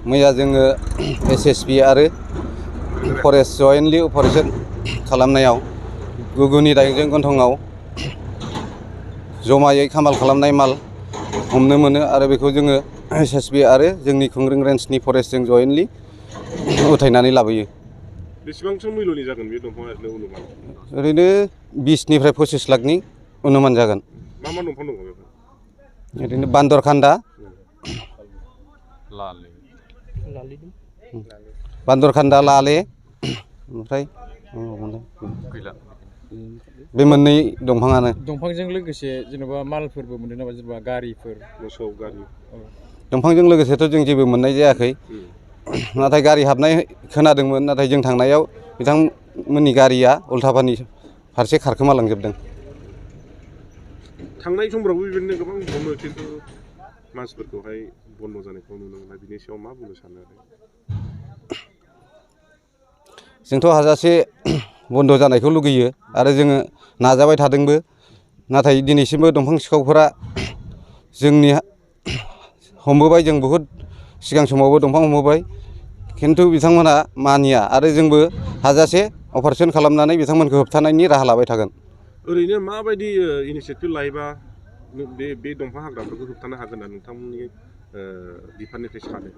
मैया जोङो एसएसपि आरो फरेस्ट जयेन्टलि अपारेशन खालामनायाव गुगुनि दाइंजों गन्थंआव जमायै खामाल खालामनाय माल हमनो मोनो आरो बेखौ जोङो एसएसपि आरो जोंनि खुंग्रिं रेन्जनि फरेस्टजों जयेन्टलि उथायनानै लाबोयो। बेसेबांसो मुल्यनि जागोन बे दंफाङा अनुमान? ओरैनो 20 निफ्राय 25 लाखनि अनुमान जागोन। मा मा दंफां दङ बेफोर? ओरैनो बान्दरखान्दा, लाले ओमफ्राय बे मोननै दंफाङानो। दंफांजों लोगोसे जेनेबा मालफोरबो मोनदों नामा, जेनेबा गारिफोर? मोसौ गारि। दंफांजों लोगोसेथ' जों जेबो मोननाय जायाखै, नाथाय गारि हाबनाय खोनादोंमोन, नाथाय जों थांनायाव बिथांमोननि गारिया उल्थापानि फारसे खारखोमालांजोबदों। थांनाय समफ्रावबो बेबायदिनो गोबां हमो, खिन्थु मानसिफोरखौहाय बन्द' जानायखौ नुनो मोना। बिनि सायाव मा बुंनो सानो? जोंथ' हाजासे बन्द' जानायखौ लुगैयो आरो जोङो नाजाबाय थादोंबो, नाथाय दिनैसिमबो दंफां सिखावफोरा जोंनि हमबोबाय, जों बहुद सिगां समावबो दंफां हमबोबाय, खिन्थु बिथांमोनहा मानिया आरो जोंबो हाजासे अपारेशन खालामनानै बिथांमोनखौ होबथानायनि राहा लाबाय थागोन। ओरैनो माबायदि इनिसियेटिभ लायोबा बे दंफां हाग्राफोरखौ होबथानो हागोन होनना नोंथांमोननि बिफाननिफ्राय सानो?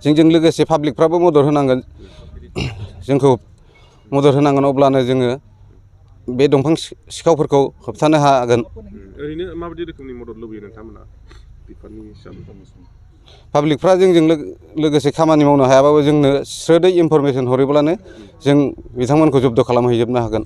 जोंजों लोगोसे पाब्लिकफ्राबो मदद होनांगोन, जोंखौ मदद होनांगोन, अब्लानो जोङो बे दंफां सिखावफोरखौ होबथानो हागोन। ओरैनो माबायदि रोखोमनि मदद लुबैयो नोंथांमोना बिफाननि हिसाबै? पाब्लिकफ्रा जोंजों लोगोसे खामानि मावनो हायाबाबो जोंनो स्रोदै इनफरमेसन हरोब्लानो जों बिथांमोनखौ जब्द खालामहैजोबनो हागोन।